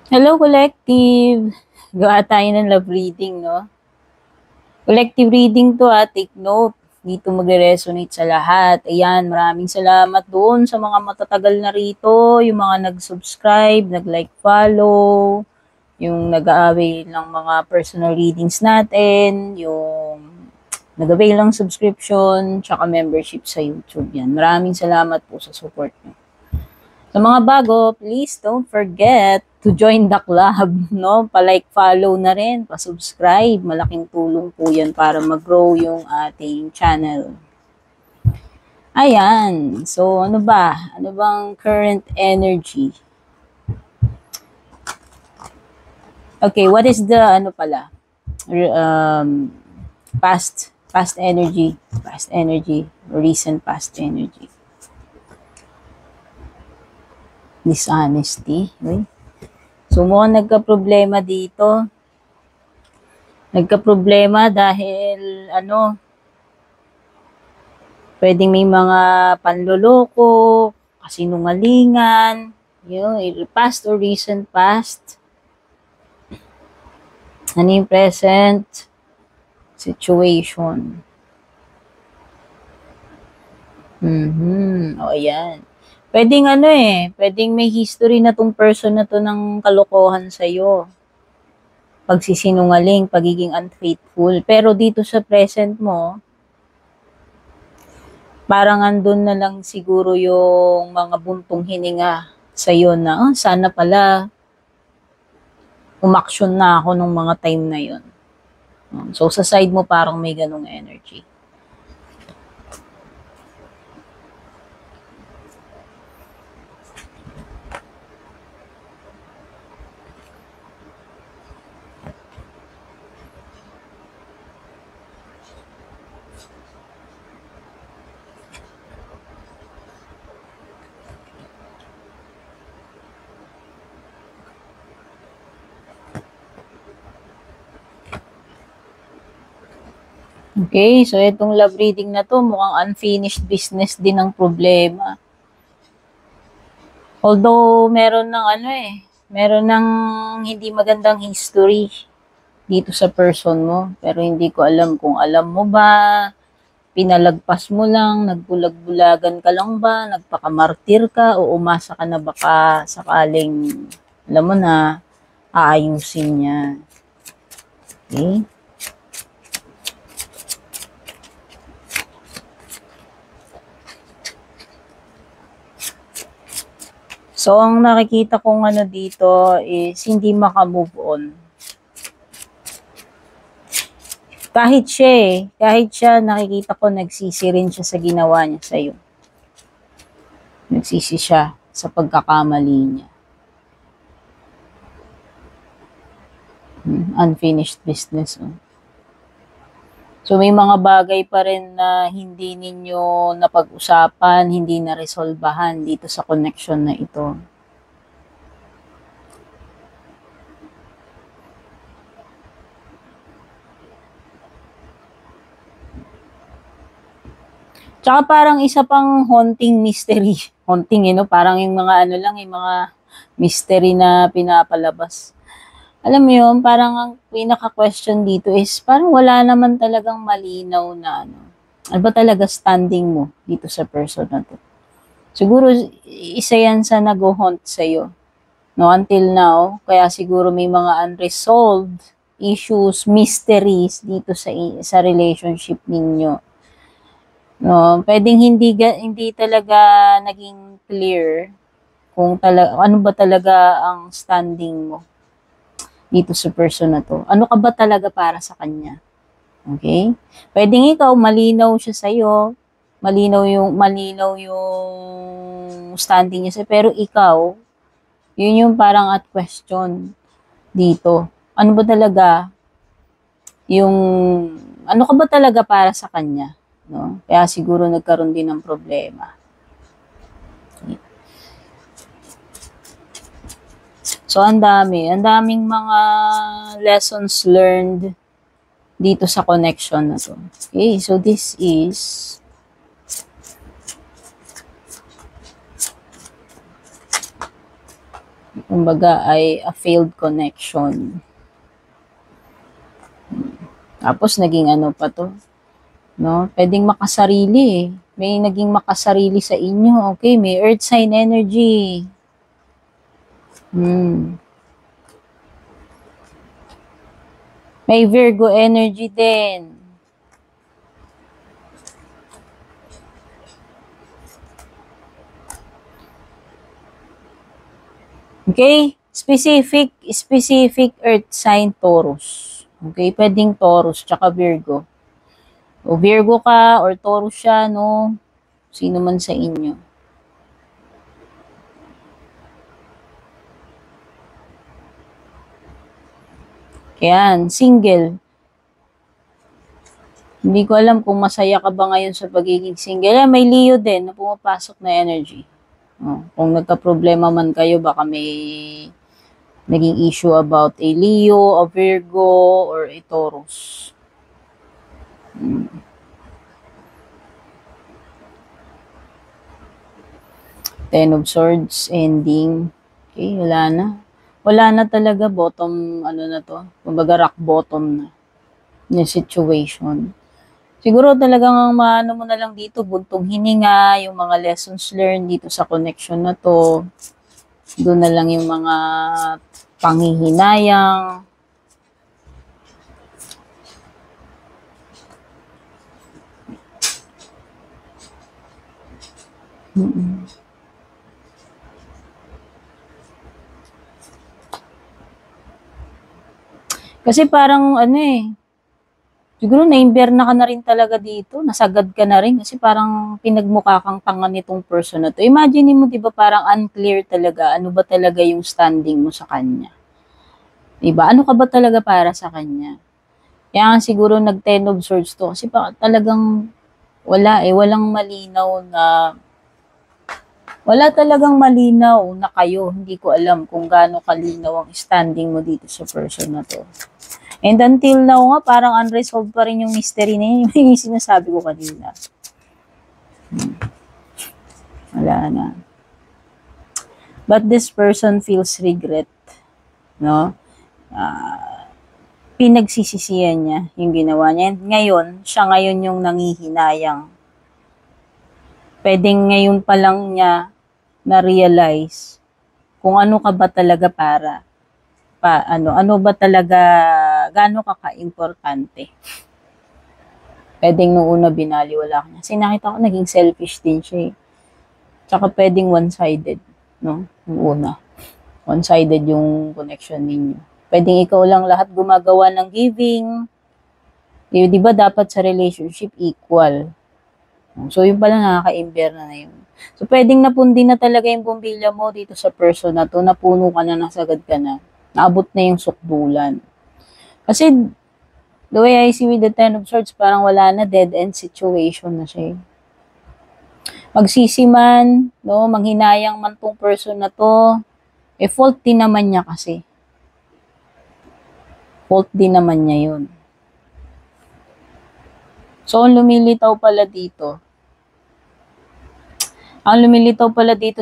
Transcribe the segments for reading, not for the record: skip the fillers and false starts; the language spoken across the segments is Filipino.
Hello, collective! Gawa tayo ng love reading, no? Collective reading to, take note. Dito magre-resonate sa lahat. Ayan, maraming salamat doon sa mga matatagal na rito, yung mga nag-subscribe, nag-like, follow, yung nag-a-avail ng mga personal readings natin, yung nag-avail ng subscription, tsaka membership sa YouTube. Yan. Maraming salamat po sa support nyo. Sa mga bago, please don't forget to join the club, no? Pa-like, follow na rin, pa-subscribe. Malaking tulong po yan para mag-grow yung ating channel. Ayan. So, ano ba? Ano bang current energy? Okay, what is the, past energy, recent past energy. Dishonesty. Okay? So, mukhang nagka-problema dito. Nagka-problema dahil, pwedeng may mga panloloko, kasinungalingan, past or recent past. Ano yung present situation. O, ayan. Pwedeng may history na tong person na to ng kalokohan sa'yo. Pagsisinungaling, pagiging unfaithful. Pero dito sa present mo, parang andun na lang siguro yung mga buntong hininga sa'yo na, sana pala umaksyon na ako nung mga time na yun. So, sa side mo parang may ganong energy. Okay, so itong love reading na to, mukhang unfinished business din ang problema. Although, meron ng hindi magandang history dito sa person mo. Pero hindi ko alam kung alam mo ba, pinalagpas mo lang, nagbulag-bulagan ka lang ba, nagpakamartir ka, o umasa ka na baka sakaling, alam mo na, aayusin niya. Okay? So, ang nakikita kong dito is hindi maka-move on. Kahit siya, nakikita ko nagsisi rin siya sa ginawa niya sa'yo. Nagsisi siya sa pagkakamali niya. Unfinished business. So, may mga bagay pa rin na hindi ninyo napag-usapan, hindi na-resolbahan dito sa connection na ito. Tsaka parang isa pang haunting mystery. Haunting, parang yung mga yung mga mystery na pinapalabas. Alam mo yun, parang ang pinaka-question dito is parang wala naman talagang malinaw na ano ba talaga standing mo dito sa person na to. Siguro, isa yan sa nag-haunt sa'yo. No, until now, kaya siguro may mga unresolved issues, mysteries dito sa relationship ninyo. No, pwedeng hindi talaga naging clear kung ano ba talaga ang standing mo dito sa person na to. Ano ka ba talaga para sa kanya? Okay? Pwedeng ikaw malinaw siya sa iyo, malinaw yung standing niya sa, pero ikaw, yun yung parang at question dito. Ano ba talaga yung ano ka ba talaga para sa kanya, no? Kaya siguro nagkaroon din ng problema. Okay. So, ang daming mga lessons learned dito sa connection na to. Okay, so this is Kumbaga ay a failed connection. Tapos naging ano pa to, no? Pwedeng makasarili eh. May naging makasarili sa inyo. Okay, may earth sign energy. May Virgo energy din. Okay? Specific earth sign Taurus. Okay? Pwedeng Taurus tsaka Virgo. O Virgo ka or Taurus siya, no? Sino man sa inyo. Yan, single. Hindi ko alam kung masaya ka ba ngayon sa pagiging single. May Leo din na pumapasok na energy. Kung nagka-problema man kayo, baka may naging issue about a Leo, a Virgo, or a Taurus. Ten of Swords, ending. Okay, wala na. Wala na talaga, bottom, ano na to, kumbaga rock bottom na yung situation. Siguro talagang ang maano mo na lang dito, buntong hininga, yung mga lessons learned dito sa connection na to. Doon na lang yung mga panghihinayang. Kasi parang ano eh, siguro na-imberna ka na rin talaga dito, nasagad ka na rin kasi parang pinagmukha kang tanga nitong person na to. Imagine mo, di ba, parang unclear talaga, ano ba talaga yung standing mo sa kanya. Diba? Ano ka ba talaga para sa kanya? Kaya siguro nag-Ten of Swords to kasi talagang walang malinaw na wala talagang malinaw na kayo. Hindi ko alam kung gaano kalinaw ang standing mo dito sa person na to. And until now nga, parang unresolved pa rin yung mystery na yun. Yung sinasabi ko kanina. Wala na. But this person feels regret. No? Pinagsisisihan niya yung ginawa niya. And ngayon, siya ngayon yung nangihinayang. Pwedeng ngayon pa lang niya na-realize kung ano ka ba talaga ano ba talaga, gaano ka ka-importante. Pwedeng noong una binaliwala ka niya. Kasi nakita ko naging selfish din siya eh. Tsaka pwedeng one-sided, no? Yung una. One-sided yung connection ninyo. Pwedeng ikaw lang lahat gumagawa ng giving. Di ba dapat sa relationship equal? So yung pala nakaka-imber na yun. So pwedeng napundi na talaga yung bumbilya mo dito sa person na to. Napuno ka na, nasagad ka na. Naabot na yung sukdulan. Kasi the way I see with the Ten of Swords, parang wala na, dead-end situation na siya. Magsisiman, no, manghinayang man tong person na to, fault din naman niya kasi. Fault din naman niya yun. So, ang lumilitaw pala dito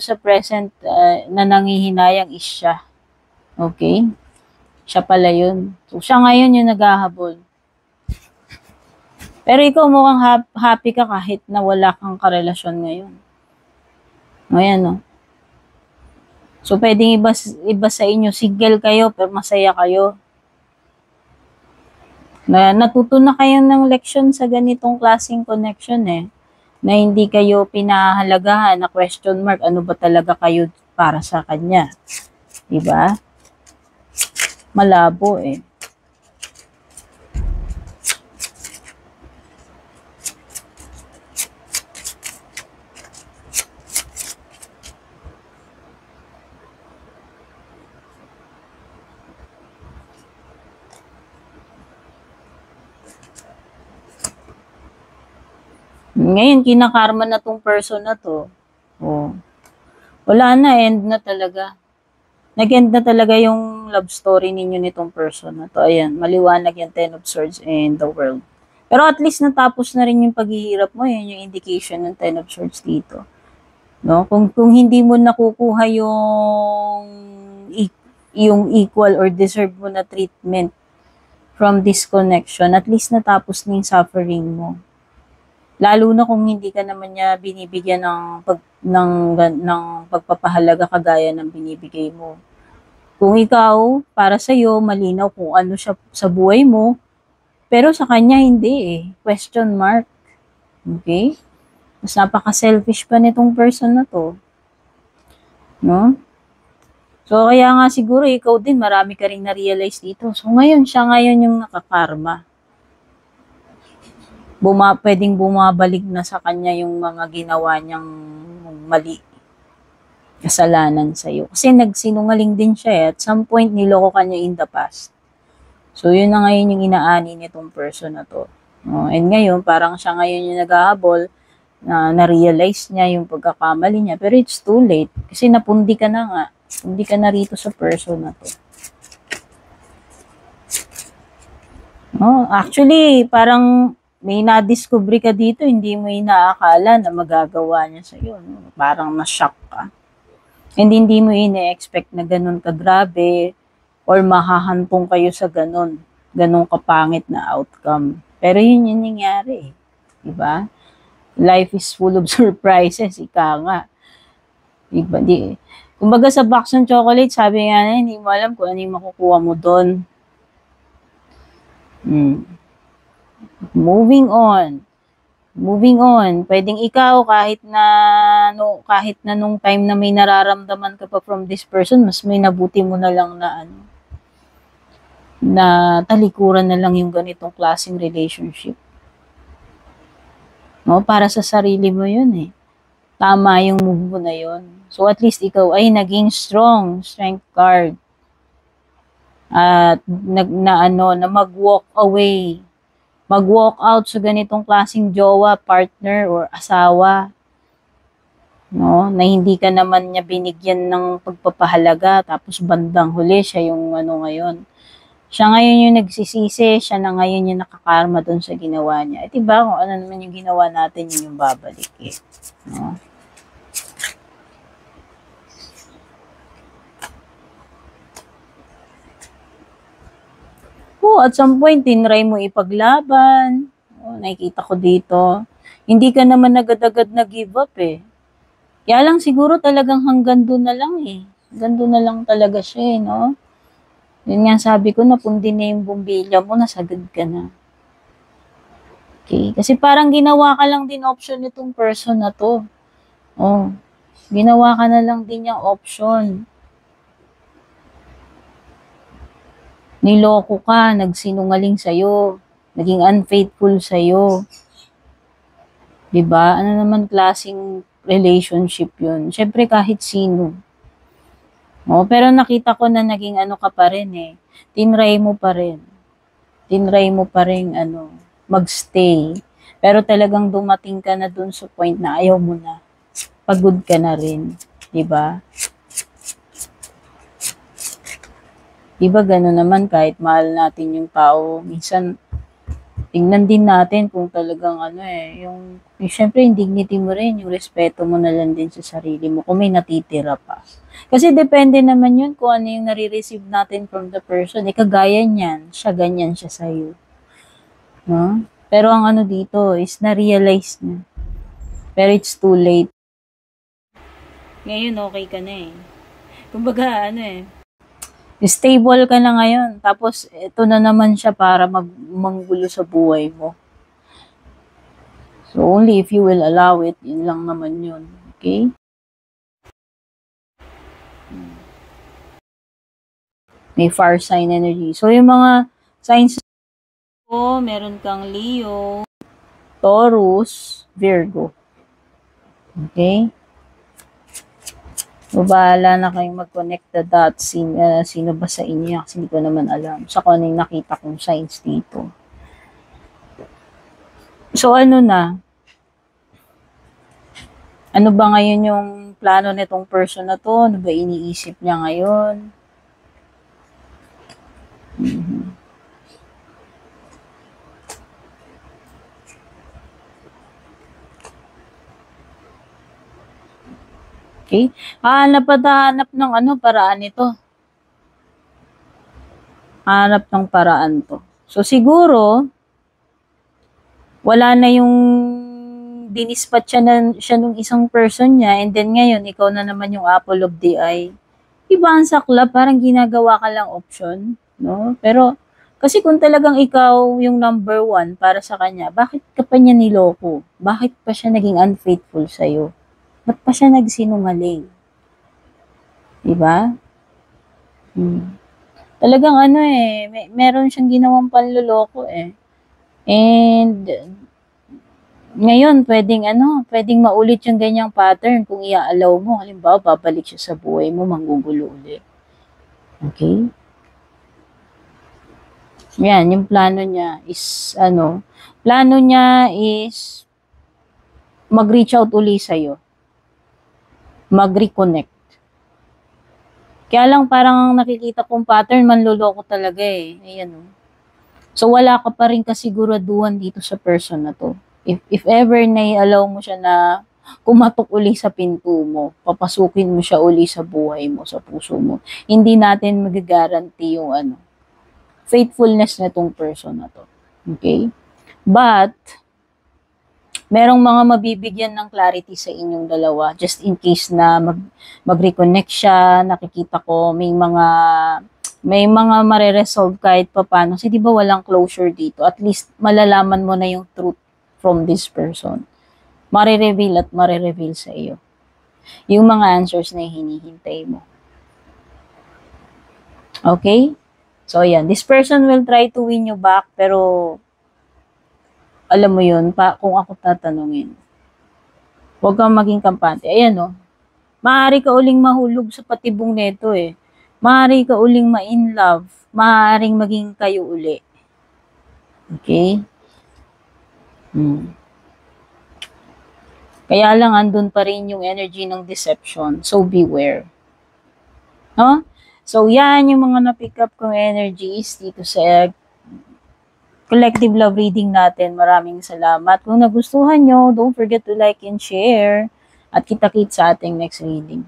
sa present na nangihinayang is siya. Okay? Siya pala yun. So, siya ngayon yung naghahabol. Pero ikaw mukhang happy ka kahit na wala kang karelasyon ngayon. Ayan, no? So, pwedeng iba sa inyo, single kayo, pero masaya kayo. Natuto na kayo ng leksyon sa ganitong klaseng connection eh. Na hindi kayo pinahalagahan na question mark, ano ba talaga kayo para sa kanya. Diba? Malabo eh. Ngayon, kinakarma na tong person na to. Oh. Wala na, end na talaga. Nag-end na talaga yung love story ninyo nitong person na to. Ayan, maliwanag yung Ten of Swords and the World. Pero at least natapos na rin yung paghihirap mo. Yan yung indication ng Ten of Swords dito. No? Kung hindi mo nakukuha yung yung equal or deserve mo na treatment from this connection. At least natapos na yung suffering mo. Lalo na kung hindi ka naman niya binibigyan ng pagpapahalaga kagaya ng binibigay mo. Kung ikaw, para sa'yo, malinaw kung ano siya sa buhay mo, pero sa kanya hindi eh. Question mark. Okay? Mas napaka-selfish pa nitong person na to. No? So, kaya nga siguro ikaw din, marami ka rin na-realize dito. So, ngayon, siya ngayon yung nakakarma. Pwedeng bumabalik na sa kanya yung mga ginawa niyang mali. Kasalanan sa'yo. Kasi nagsinungaling din siya eh. At some point, niloko ka niya in the past. So, yun na ngayon yung inaani nitong person na to. And ngayon, parang siya ngayon yung naghahabol na na-realize niya yung pagkakamali niya. Pero it's too late. Kasi napundi ka na nga. Pundi ka na rito sa person na to. Actually, parang may na-discover ka dito, hindi mo inaakala na magagawa niya sa'yo. No? Parang na-shock ka. And hindi mo ine-expect na ganun kagrabe or mahahantong kayo sa ganun kapangit na outcome. Pero yun yung nangyari. Diba? Life is full of surprises, ika nga. Diba? Kumbaga sa box ng chocolate, sabi nga na, hindi mo alam kung ano yung makukuha mo doon. Moving on. Pwedeng ikaw kahit na nung time na may nararamdaman ka pa from this person, mas may nabuti mo na lang na talikuran na lang yung ganitong klaseng relationship. No, para sa sarili mo yun eh. Tama yung move mo na yun. So at least ikaw ay naging strength card. At na mag-walk away. Mag-walk out sa ganitong klaseng jowa, partner, or asawa. No? Na hindi ka naman niya binigyan ng pagpapahalaga, tapos bandang huli siya yung ngayon. Siya ngayon yung nagsisisi, siya na ngayon yung nakakarma doon sa ginawa niya. At diba, kung ano naman yung ginawa natin, yun yung babalik eh. No? At some point, tinry mo ipaglaban. Nakikita ko dito. Hindi ka naman agad-agad nag-give up eh. Kaya lang siguro talagang hanggang doon na lang eh. Hanggang doon na lang talaga siya eh, no? Yun nga sabi ko, napundi na yung bumbilya mo, nasagad ka na. Okay? Kasi parang ginawa ka lang din option nitong person na to. Ginawa ka na lang din yung option. Niloko ka, nagsinungaling sa'yo, naging unfaithful sa'yo. Diba? Ano naman klaseng relationship yun? Siyempre kahit sino. Pero nakita ko na naging ka pa rin eh. Tinry mo pa rin. Magstay. Pero talagang dumating ka na dun sa point na ayaw mo na. Pagod ka na rin. Diba? Diba gano'n naman kahit mahal natin yung tao, minsan tingnan din natin kung talagang yung syempre yung dignity mo rin, yung respeto mo na lang din sa sarili mo kung may natitira pa. Kasi depende naman yun kung ano yung nare-receive natin from the person. Kagaya niyan, ganyan siya sa'yo. No? Pero ang dito is na-realize niya. Pero it's too late. Ngayon okay ka na eh. Kumbaga stable ka na ngayon. Tapos, ito na naman siya para manggulo sa buhay mo. So, only if you will allow it, yun lang naman yun. Okay? May fire sign energy. So, yung mga signs meron kang Leo, Taurus, Virgo. Okay? So, bahala na kayong mag-connect the dots. Sino ba sa inyo? Kasi hindi ko naman alam. Sa kung ano yung nakita kong signs dito. So, na? Ano ba ngayon yung plano nitong person na to? Ano ba iniisip niya ngayon? Okay? Hanap ng paraan nito. Hanap ng paraan to. So, siguro, wala na yung dinispat siya nung isang person niya, and then ngayon, ikaw na naman yung apple of the eye. Iba ang saklap, parang ginagawa ka lang option, no? Pero, kasi kung talagang ikaw yung number one para sa kanya, bakit ka pa niya niloko? Bakit pa siya naging unfaithful sa'yo? Ba't pa siya nagsinungaling? Diba? Talagang ano meron siyang ginawang panloloko eh. And, ngayon, pwedeng maulit yung ganyang pattern kung i-allow mo. Halimbawa, babalik siya sa buhay mo, manggugulo ulit. Okay? Yan, yung plano niya is, mag-reach out uli sa'yo. Mag-reconnect. Kaya lang parang nakikita kong pattern, manloloko talaga eh. Ayan o. So, wala ka pa rin kasiguraduhan dito sa person na to. If ever na i-allow mo siya na kumatok uli sa pinto mo, papasukin mo siya uli sa buhay mo, sa puso mo, hindi natin mag-guarantee yung faithfulness na tong person na to. Okay? But, merong mga mabibigyan ng clarity sa inyong dalawa, just in case na mag-reconnect siya, nakikita ko may mga mare-resolve kahit papano. Kasi di ba walang closure dito? At least malalaman mo na yung truth from this person. Mare-reveal sa iyo. Yung mga answers na hinihintay mo. Okay? So, yan. This person will try to win you back, pero alam mo yun, kung ako tatanungin, huwag kang maging kampante. Ayan o. Maaari ka uling mahulog sa patibong neto eh. Maaari ka uling ma-in love. Maaaring maging kayo uli. Okay? Kaya lang andun pa rin yung energy ng deception. So, beware. No? So, yan yung mga na-pick up kong energies dito sa collective love reading natin. Maraming salamat. Kung nagustuhan nyo, don't forget to like and share. At kita-kits sa ating next reading.